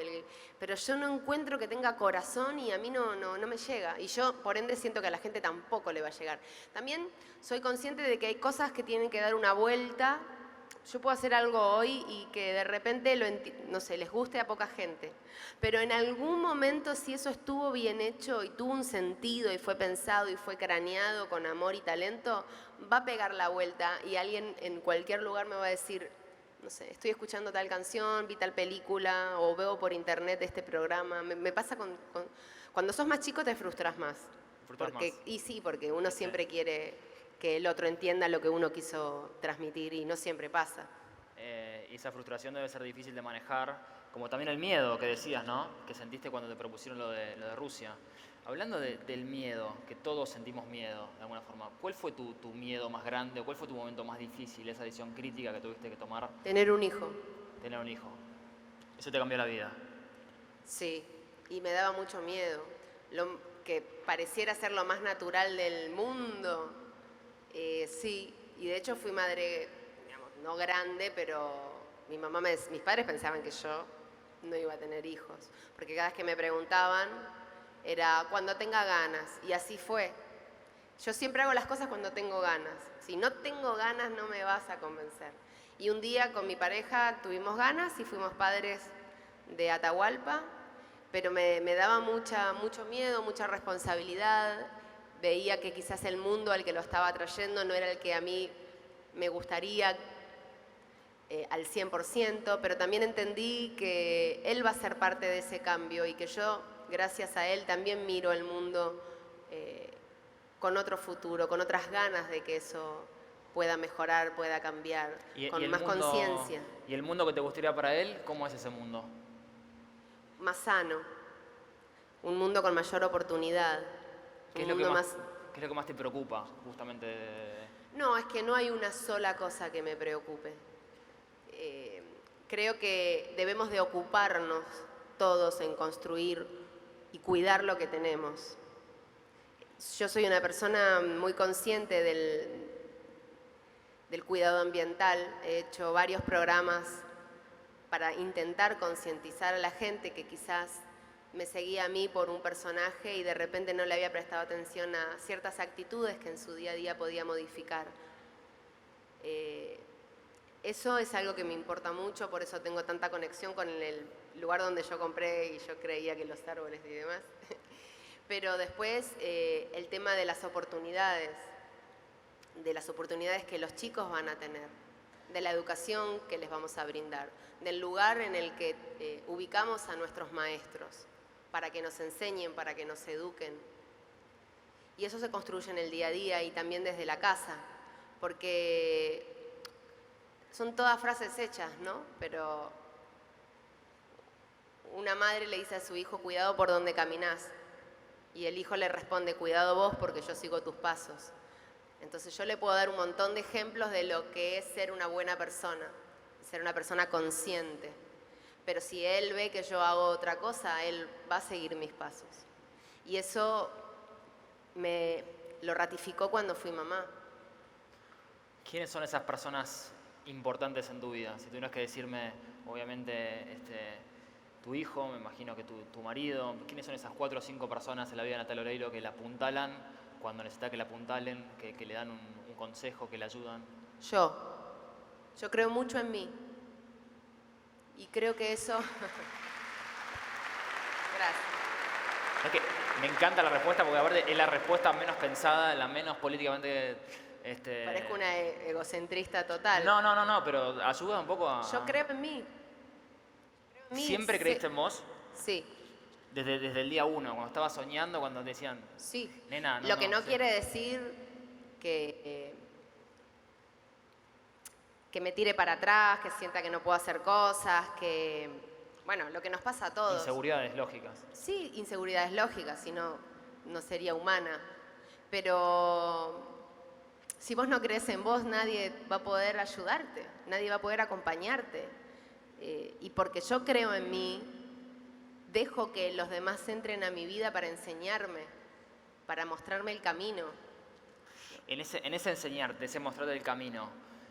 pero yo no encuentro que tenga corazón y a mí no me llega. Y yo, por ende, siento que a la gente tampoco le va a llegar. También soy consciente de que hay cosas que tienen que dar una vuelta. Yo puedo hacer algo hoy y que de repente, no sé, les guste a poca gente. Pero en algún momento, si eso estuvo bien hecho y tuvo un sentido y fue pensado y fue craneado con amor y talento, va a pegar la vuelta y alguien en cualquier lugar me va a decir, no sé, estoy escuchando tal canción, vi tal película o veo por internet este programa. Me pasa cuando sos más chico te frustras más. Y sí, porque uno siempre quiere que el otro entienda lo que uno quiso transmitir y no siempre pasa. Y esa frustración debe ser difícil de manejar, como también el miedo que decías, ¿no? Que sentiste cuando te propusieron lo de Rusia. Hablando del miedo, que todos sentimos miedo de alguna forma, ¿cuál fue tu miedo más grande o cuál fue tu momento más difícil, esa decisión crítica que tuviste que tomar? Tener un hijo. Tener un hijo. Eso te cambió la vida. Sí, y me daba mucho miedo. Lo que pareciera ser lo más natural del mundo. Sí, y de hecho fui madre, digamos, no grande, pero mis padres pensaban que yo no iba a tener hijos, porque cada vez que me preguntaban era cuando tenga ganas, y así fue. Yo siempre hago las cosas cuando tengo ganas. Si no tengo ganas no me vas a convencer. Y un día con mi pareja tuvimos ganas y fuimos padres de Atahualpa, pero me daba mucho miedo, mucha responsabilidad. Veía que quizás el mundo al que lo estaba trayendo no era el que a mí me gustaría al 100%, pero también entendí que él va a ser parte de ese cambio y que yo, gracias a él, también miro el mundo con otro futuro, con otras ganas de que eso pueda mejorar, pueda cambiar, con más conciencia. ¿Y el mundo que te gustaría para él, cómo es ese mundo? Más sano, un mundo con mayor oportunidad. ¿Qué es lo que más te preocupa, justamente? No, es que no hay una sola cosa que me preocupe. Creo que debemos de ocuparnos todos en construir y cuidar lo que tenemos. Yo soy una persona muy consciente del cuidado ambiental. He hecho varios programas para intentar concientizar a la gente que quizás me seguía a mí por un personaje y de repente no le había prestado atención a ciertas actitudes que en su día a día podía modificar. Eso es algo que me importa mucho, por eso tengo tanta conexión con el lugar donde yo compré y yo creía que los árboles y demás. Pero después el tema de las oportunidades que los chicos van a tener, de la educación que les vamos a brindar, del lugar en el que ubicamos a nuestros maestros, para que nos enseñen, para que nos eduquen. Y eso se construye en el día a día y también desde la casa, porque son todas frases hechas, ¿no? Pero una madre le dice a su hijo, cuidado por donde caminás. Y el hijo le responde, cuidado vos porque yo sigo tus pasos. Entonces yo le puedo dar un montón de ejemplos de lo que es ser una buena persona, ser una persona consciente. Pero si él ve que yo hago otra cosa, él va a seguir mis pasos. Y eso me lo ratificó cuando fui mamá. ¿Quiénes son esas personas importantes en tu vida? Si tuvieras que decirme, obviamente, tu hijo, me imagino que tu marido, ¿quiénes son esas 4 o 5 personas en la vida de Natalia Oreiro que la apuntalan cuando necesita que la apuntalen, que le dan un consejo, que le ayudan? Yo creo mucho en mí. Y creo que eso... Gracias. Es que me encanta la respuesta porque aparte es la respuesta menos pensada, la menos políticamente... Parezco una egocentrista total. No, pero ayuda un poco a... Yo creo en mí. ¿Siempre creíste en vos? Sí. Desde el día 1, cuando estabas soñando, cuando te decían... Sí. Nena, Lo que no quiere decir que me tire para atrás, que sienta que no puedo hacer cosas, que... Bueno, lo que nos pasa a todos. Inseguridades lógicas. Sí, inseguridades lógicas, si no, no sería humana. Pero si vos no crees en vos, nadie va a poder ayudarte, nadie va a poder acompañarte. Y porque yo creo en mí, dejo que los demás entren a mi vida para enseñarme, para mostrarme el camino. En ese enseñarte, ese mostrarte el camino,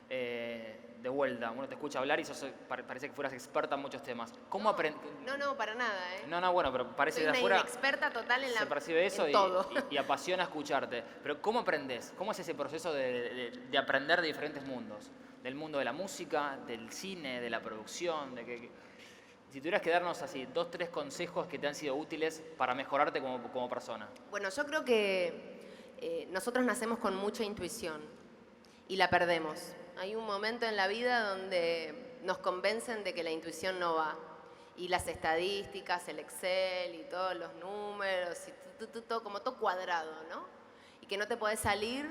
de vuelta, uno te escucha hablar y parece que fueras experta en muchos temas. ¿Cómo aprendes? No, para nada, ¿eh? No, bueno, pero parece Soy que de una afuera inexperta total en se percibe eso en todo. y apasiona escucharte. Pero ¿cómo aprendes? ¿Cómo es ese proceso de aprender de diferentes mundos? Del mundo de la música, del cine, de la producción, si tuvieras que darnos así 2, 3 consejos que te han sido útiles para mejorarte como persona. Bueno, yo creo que nosotros nacemos con mucha intuición y la perdemos. Hay un momento en la vida donde nos convencen de que la intuición no va. Y las estadísticas, el Excel y todos los números, y todo, como todo cuadrado, ¿no? Y que no te podés salir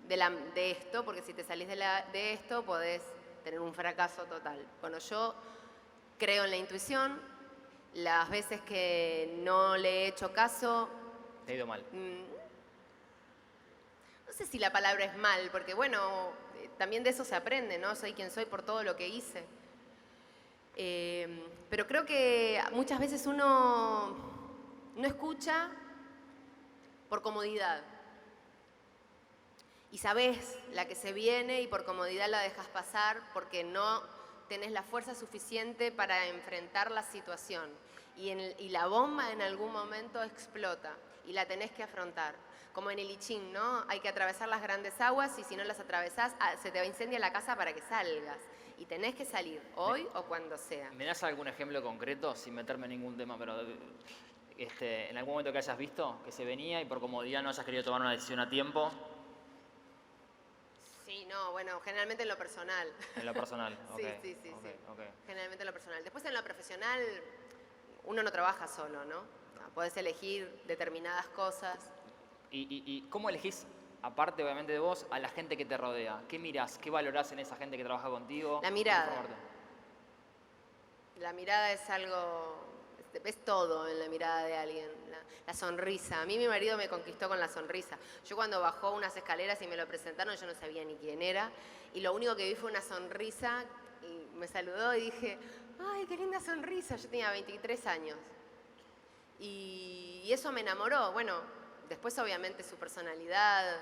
de esto, porque si te salís de esto podés tener un fracaso total. Bueno, yo creo en la intuición. Las veces que no le he hecho caso... Te ha ido mal. No sé si la palabra es mal, porque bueno, también de eso se aprende, ¿no? Soy quien soy por todo lo que hice. Pero creo que muchas veces uno no escucha por comodidad. Y sabés la que se viene y por comodidad la dejas pasar porque no tenés la fuerza suficiente para enfrentar la situación. Y la bomba en algún momento explota y la tenés que afrontar. Como en el I Ching, ¿no? Hay que atravesar las grandes aguas y si no las atravesás, se te incendia la casa para que salgas. Y tenés que salir, hoy o cuando sea. ¿Me das algún ejemplo concreto, sin meterme en ningún tema, pero en algún momento que hayas visto que se venía y por comodidad no hayas querido tomar una decisión a tiempo? Sí, no, bueno, generalmente en lo personal. En lo personal, ok. Sí. Okay. Generalmente en lo personal. Después en lo profesional, uno no trabaja solo, ¿no? Podés elegir determinadas cosas. ¿Y cómo elegís, aparte obviamente de vos, a la gente que te rodea? ¿Qué mirás? ¿Qué valorás en esa gente que trabaja contigo? La mirada. La mirada es algo, ves todo en la mirada de alguien. La sonrisa. A mí mi marido me conquistó con la sonrisa. Yo cuando bajó unas escaleras y me lo presentaron, yo no sabía ni quién era. Y lo único que vi fue una sonrisa y me saludó y dije, ¡ay, qué linda sonrisa! Yo tenía 23 años. Y eso me enamoró. Bueno, después obviamente su personalidad,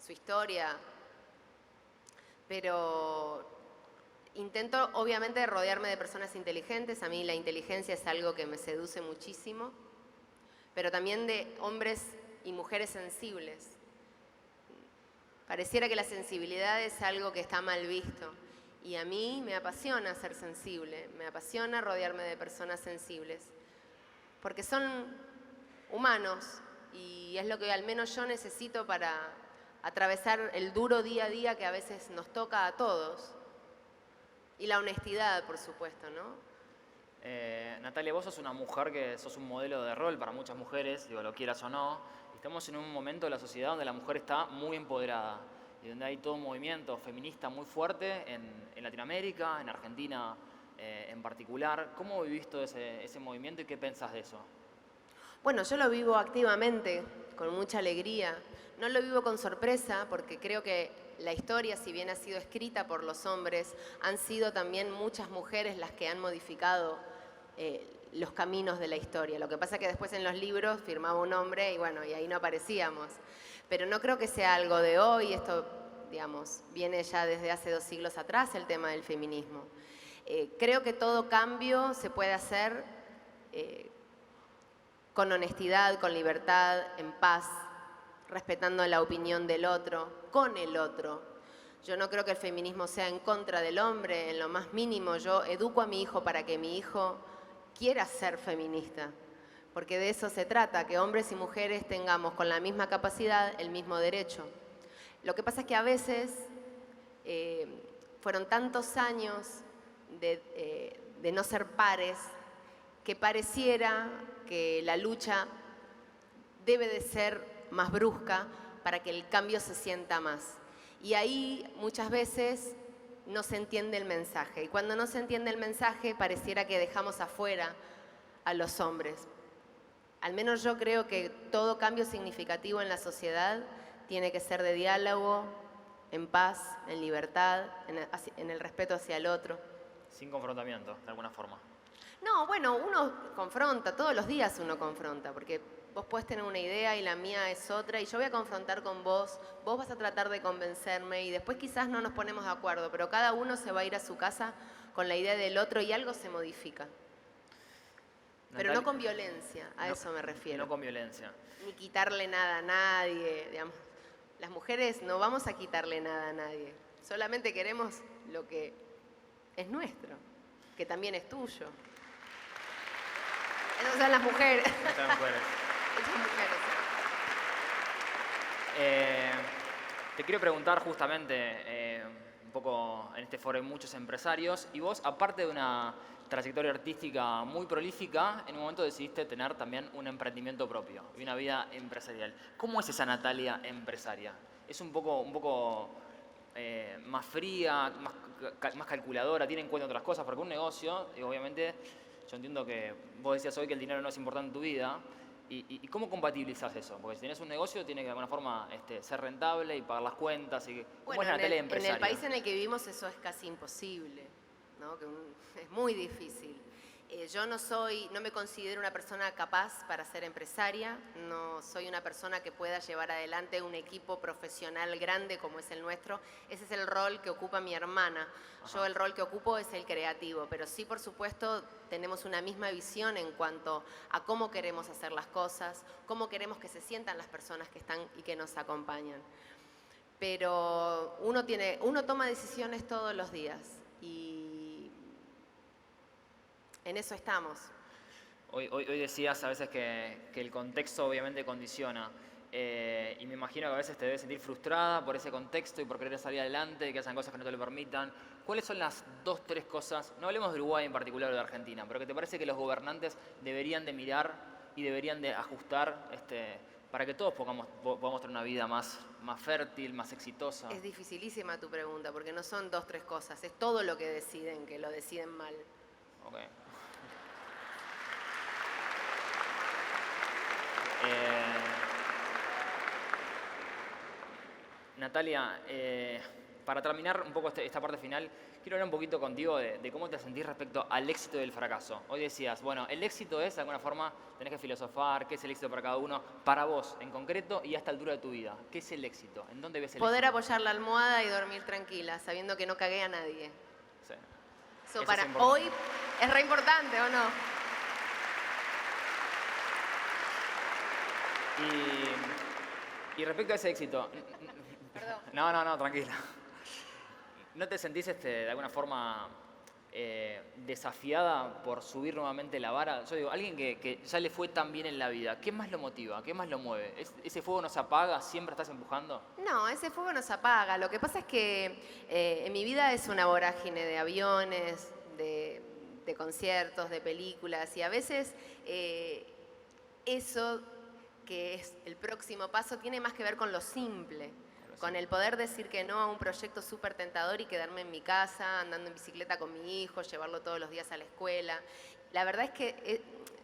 su historia, pero intento obviamente rodearme de personas inteligentes. A mí la inteligencia es algo que me seduce muchísimo, pero también de hombres y mujeres sensibles. Pareciera que la sensibilidad es algo que está mal visto y a mí me apasiona ser sensible, me apasiona rodearme de personas sensibles, porque son humanos. Y es lo que al menos yo necesito para atravesar el duro día a día que a veces nos toca a todos. Y la honestidad, por supuesto, ¿no? Natalia, vos sos una mujer que sos un modelo de rol para muchas mujeres, digo, lo quieras o no. Estamos en un momento de la sociedad donde la mujer está muy empoderada y donde hay todo un movimiento feminista muy fuerte en Latinoamérica, en Argentina en particular. ¿Cómo vivís todo ese movimiento y qué pensás de eso? Bueno, yo lo vivo activamente, con mucha alegría. No lo vivo con sorpresa porque creo que la historia, si bien ha sido escrita por los hombres, han sido también muchas mujeres las que han modificado los caminos de la historia. Lo que pasa es que después en los libros firmaba un hombre y bueno, y ahí no aparecíamos. Pero no creo que sea algo de hoy, esto, digamos, viene ya desde hace 2 siglos atrás el tema del feminismo. Creo que todo cambio se puede hacer con honestidad, con libertad, en paz, respetando la opinión del otro, con el otro. Yo no creo que el feminismo sea en contra del hombre, en lo más mínimo. Yo educo a mi hijo para que mi hijo quiera ser feminista, porque de eso se trata, que hombres y mujeres tengamos con la misma capacidad el mismo derecho. Lo que pasa es que a veces fueron tantos años de no ser pares que pareciera que la lucha debe de ser más brusca para que el cambio se sienta más. Y ahí muchas veces no se entiende el mensaje. Y cuando no se entiende el mensaje, pareciera que dejamos afuera a los hombres. Al menos yo creo que todo cambio significativo en la sociedad tiene que ser de diálogo, en paz, en libertad, en el respeto hacia el otro. Sin confrontamiento, de alguna forma. No, bueno, uno confronta, todos los días uno confronta, porque vos podés tener una idea y la mía es otra, y yo voy a confrontar con vos, vos vas a tratar de convencerme, y después quizás no nos ponemos de acuerdo, pero cada uno se va a ir a su casa con la idea del otro y algo se modifica. Pero no con violencia, a eso me refiero. No con violencia. Ni quitarle nada a nadie, digamos. Las mujeres no vamos a quitarle nada a nadie, solamente queremos lo que es nuestro, que también es tuyo. Esas son las mujeres. Estas mujeres. Esas mujeres. Te quiero preguntar justamente, un poco en este foro hay muchos empresarios, y vos, aparte de una trayectoria artística muy prolífica, en un momento decidiste tener también un emprendimiento propio y una vida empresarial. ¿Cómo es esa Natalia empresaria? ¿Es un poco más fría, más calculadora, tiene en cuenta otras cosas? Porque un negocio, y obviamente, yo entiendo que vos decías hoy que el dinero no es importante en tu vida. ¿Y cómo compatibilizás eso? Porque si tenés un negocio, tiene que de alguna forma ser rentable y pagar las cuentas. ¿Cómo bueno, es Natalia empresaria? En el país en el que vivimos eso es casi imposible, ¿no? Es muy difícil. Yo no me considero una persona capaz para ser empresaria, no soy una persona que pueda llevar adelante un equipo profesional grande como es el nuestro. Ese es el rol que ocupa mi hermana. Ajá. Yo el rol que ocupo es el creativo, pero sí, por supuesto, tenemos una misma visión en cuanto a cómo queremos hacer las cosas, cómo queremos que se sientan las personas que están y que nos acompañan. Pero uno toma decisiones todos los días y en eso estamos. Hoy decías a veces que el contexto obviamente condiciona. Y me imagino que a veces te debes sentir frustrada por ese contexto y por querer salir adelante, que hacen cosas que no te lo permitan. ¿Cuáles son las 2, 3 cosas, no hablemos de Uruguay en particular o de Argentina, pero que te parece que los gobernantes deberían de mirar y deberían de ajustar para que todos podamos tener una vida más fértil, más exitosa? Es dificilísima tu pregunta, porque no son 2, 3 cosas, es todo lo que deciden, que lo deciden mal. Okay. Natalia, para terminar un poco esta parte final, quiero hablar un poquito contigo de cómo te sentís respecto al éxito y el fracaso. Hoy decías, bueno, el éxito es, de alguna forma, tenés que filosofar, qué es el éxito para cada uno, para vos en concreto y a esta altura de tu vida. ¿Qué es el éxito? ¿En dónde ves el Poder éxito? apoyar la almohada y dormir tranquila, sabiendo que no cagué a nadie. Sí. Eso para hoy es re importante, ¿o no? Y respecto a ese éxito... Perdón. No, tranquila. ¿No te sentís de alguna forma desafiada por subir nuevamente la vara? Yo digo, alguien que ya le fue tan bien en la vida, ¿qué más lo motiva? ¿Qué más lo mueve? ¿Ese fuego no se apaga? ¿Siempre estás empujando? No, ese fuego no se apaga. Lo que pasa es que en mi vida es una vorágine de aviones, de conciertos, de películas, y a veces eso, que es el próximo paso, tiene más que ver con lo simple, con el poder decir que no a un proyecto súper tentador y quedarme en mi casa, andando en bicicleta con mi hijo, llevarlo todos los días a la escuela. La verdad es que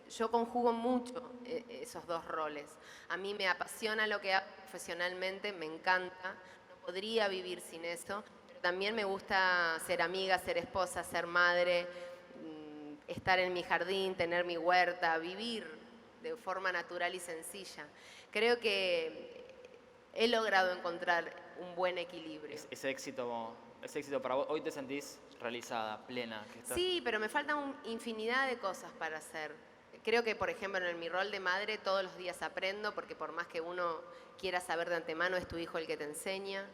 yo conjugo mucho esos dos roles. A mí me apasiona lo que hago profesionalmente, me encanta, no podría vivir sin eso, pero también me gusta ser amiga, ser esposa, ser madre, estar en mi jardín, tener mi huerta, vivir de forma natural y sencilla. Creo que he logrado encontrar un buen equilibrio. Ese éxito para vos, hoy te sentís realizada, plena. Sí, pero me faltan infinidad de cosas para hacer. Creo que, por ejemplo, en mi rol de madre todos los días aprendo, porque por más que uno quiera saber de antemano, es tu hijo el que te enseña.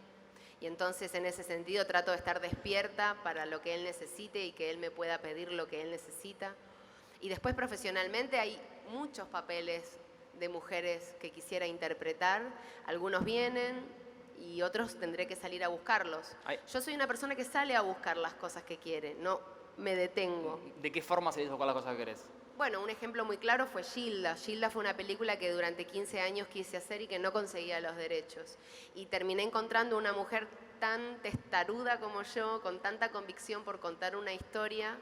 Y entonces, en ese sentido, trato de estar despierta para lo que él necesite y que él me pueda pedir lo que él necesita. Y después, profesionalmente, hay muchos papeles de mujeres que quisiera interpretar. Algunos vienen y otros tendré que salir a buscarlos. Yo soy una persona que sale a buscar las cosas que quiere, no me detengo. ¿De qué forma salís a buscar las cosas que querés? Bueno, un ejemplo muy claro fue Gilda. Gilda fue una película que durante 15 años quise hacer y que no conseguía los derechos. Y terminé encontrando una mujer tan testaruda como yo, con tanta convicción por contar una historia,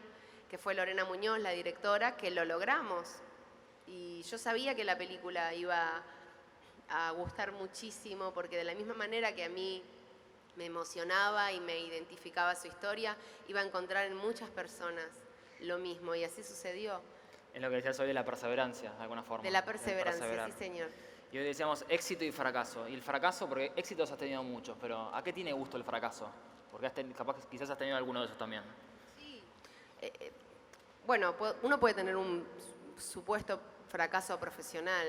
que fue Lorena Muñoz, la directora, que lo logramos. Y yo sabía que la película iba a gustar muchísimo, porque de la misma manera que a mí me emocionaba y me identificaba su historia, iba a encontrar en muchas personas lo mismo, y así sucedió. Es lo que decías hoy de la perseverancia, de alguna forma. De la perseverancia, sí, señor. Y hoy decíamos éxito y fracaso. Y el fracaso, porque éxitos has tenido muchos, pero ¿a qué tiene gusto el fracaso? Porque quizás has tenido alguno de esos también. Sí. Bueno, uno puede tener un supuesto fracaso profesional,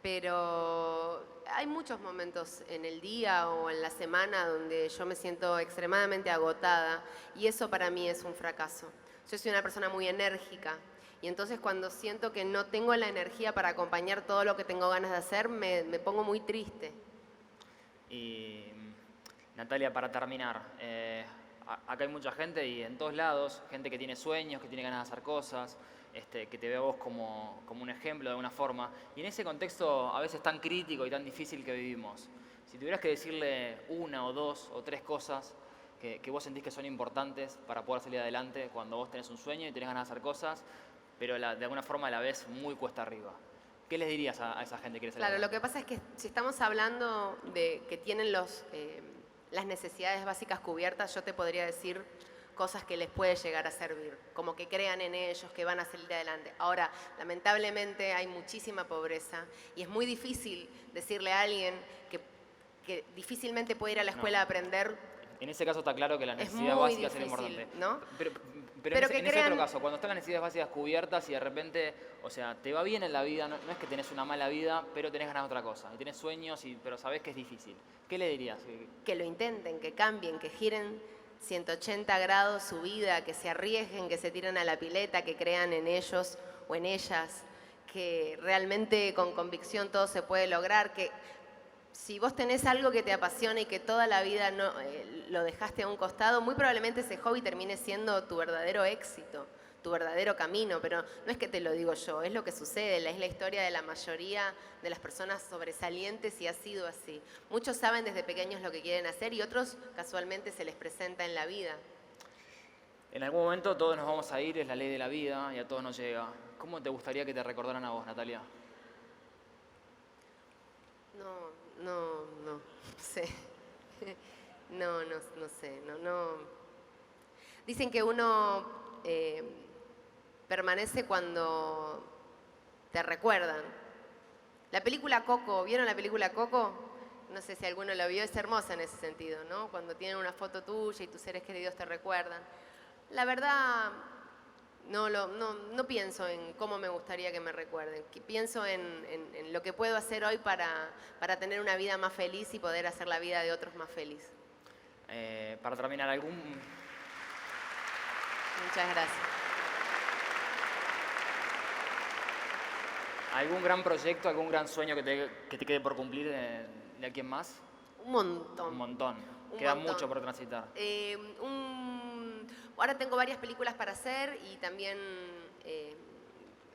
pero hay muchos momentos en el día o en la semana donde yo me siento extremadamente agotada, y eso para mí es un fracaso. Yo soy una persona muy enérgica, y entonces cuando siento que no tengo la energía para acompañar todo lo que tengo ganas de hacer, me pongo muy triste. Y Natalia, para terminar, acá hay mucha gente y en todos lados, gente que tiene sueños, que tiene ganas de hacer cosas, que te ve a vos como un ejemplo de alguna forma. Y en ese contexto a veces tan crítico y tan difícil que vivimos, si tuvieras que decirle una o dos o tres cosas que vos sentís que son importantes para poder salir adelante cuando vos tenés un sueño y tenés ganas de hacer cosas, pero de alguna forma a la vez muy cuesta arriba, ¿qué les dirías a esa gente que quiere salir adelante? Claro, lo que pasa es que si estamos hablando de que tienen las necesidades básicas cubiertas, yo te podría decir cosas que les puede llegar a servir, como que crean en ellos, que van a salir adelante. Ahora, lamentablemente hay muchísima pobreza y es muy difícil decirle a alguien que difícilmente puede ir a la escuela a aprender. En ese caso está claro que la necesidad básica es importante. ¿No? Pero en ese otro caso, cuando están las necesidades básicas cubiertas y de repente, o sea, te va bien en la vida, no es que tenés una mala vida, pero tenés ganas de otra cosa, y tenés sueños, pero sabés que es difícil. ¿Qué le dirías? Que lo intenten, que cambien, que giren 180 grados su vida, que se arriesguen, que se tiren a la pileta, que crean en ellos o en ellas, que realmente con convicción todo se puede lograr, que si vos tenés algo que te apasiona y que toda la vida no, lo dejaste a un costado, muy probablemente ese hobby termine siendo tu verdadero éxito, tu verdadero camino, pero no es que te lo digo yo, es lo que sucede, es la historia de la mayoría de las personas sobresalientes y ha sido así. Muchos saben desde pequeños lo que quieren hacer y otros casualmente se les presenta en la vida. En algún momento todos nos vamos a ir, es la ley de la vida y a todos nos llega. ¿Cómo te gustaría que te recordaran a vos, Natalia? No sé. No sé. Dicen que uno permanece cuando te recuerdan. La película Coco, ¿vieron la película Coco? No sé si alguno la vio, es hermosa en ese sentido, ¿no? Cuando tienen una foto tuya y tus seres queridos te recuerdan. La verdad, no pienso en cómo me gustaría que me recuerden. Pienso en lo que puedo hacer hoy para tener una vida más feliz y poder hacer la vida de otros más feliz. Para terminar, Muchas gracias. ¿Algún gran proyecto, algún gran sueño que te quede por cumplir de alguien más? Un montón. Un montón. Un Queda montón. mucho por transitar. Ahora tengo varias películas para hacer y también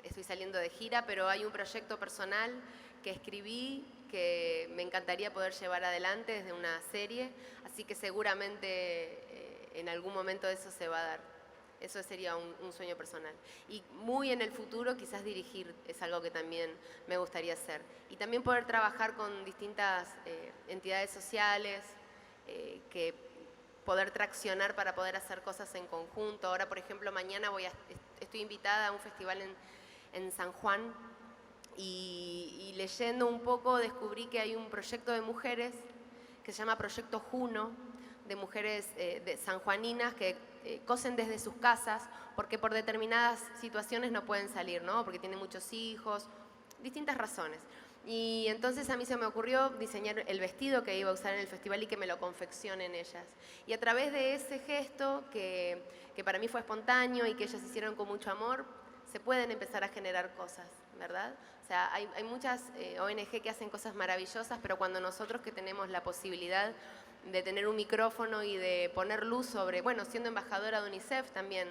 estoy saliendo de gira, pero hay un proyecto personal que escribí que me encantaría poder llevar adelante desde una serie, así que seguramente en algún momento eso se va a dar. Eso sería un sueño personal. Y muy en el futuro quizás dirigir es algo que también me gustaría hacer. Y también poder trabajar con distintas entidades sociales, que poder traccionar para poder hacer cosas en conjunto. Ahora, por ejemplo, mañana estoy invitada a un festival en San Juan y leyendo un poco descubrí que hay un proyecto de mujeres que se llama Proyecto Juno, de mujeres sanjuaninas que cosen desde sus casas porque por determinadas situaciones no pueden salir, ¿no? Porque tienen muchos hijos, distintas razones. Y entonces a mí se me ocurrió diseñar el vestido que iba a usar en el festival y que me lo confeccionen ellas. Y a través de ese gesto, que para mí fue espontáneo y que ellas hicieron con mucho amor, se pueden empezar a generar cosas, ¿verdad? O sea, hay muchas ONG que hacen cosas maravillosas, pero cuando nosotros que tenemos la posibilidad de tener un micrófono y de poner luz sobre, bueno, siendo embajadora de UNICEF también,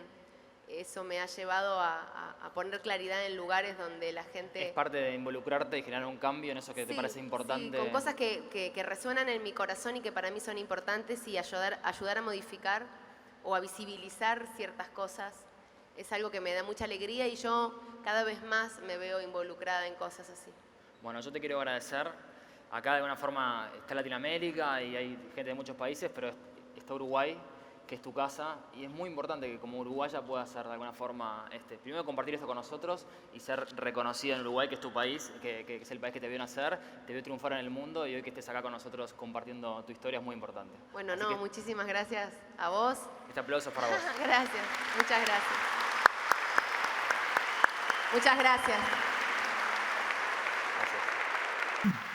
eso me ha llevado a poner claridad en lugares donde la gente... Es parte de involucrarte y generar un cambio en eso que te parece importante. Sí, con cosas que resuenan en mi corazón y que para mí son importantes y ayudar a modificar o a visibilizar ciertas cosas. Es algo que me da mucha alegría y yo cada vez más me veo involucrada en cosas así. Bueno, yo te quiero agradecer. Acá de alguna forma está Latinoamérica y hay gente de muchos países, pero está Uruguay, que es tu casa, y es muy importante que como uruguaya puedas hacer de alguna forma, primero compartir esto con nosotros y ser reconocida en Uruguay, que es tu país, que es el país que te vio nacer, te vio triunfar en el mundo y hoy que estés acá con nosotros compartiendo tu historia es muy importante. Bueno, muchísimas gracias a vos. Este aplauso es para vos. Gracias, muchas gracias. Muchas gracias. Gracias.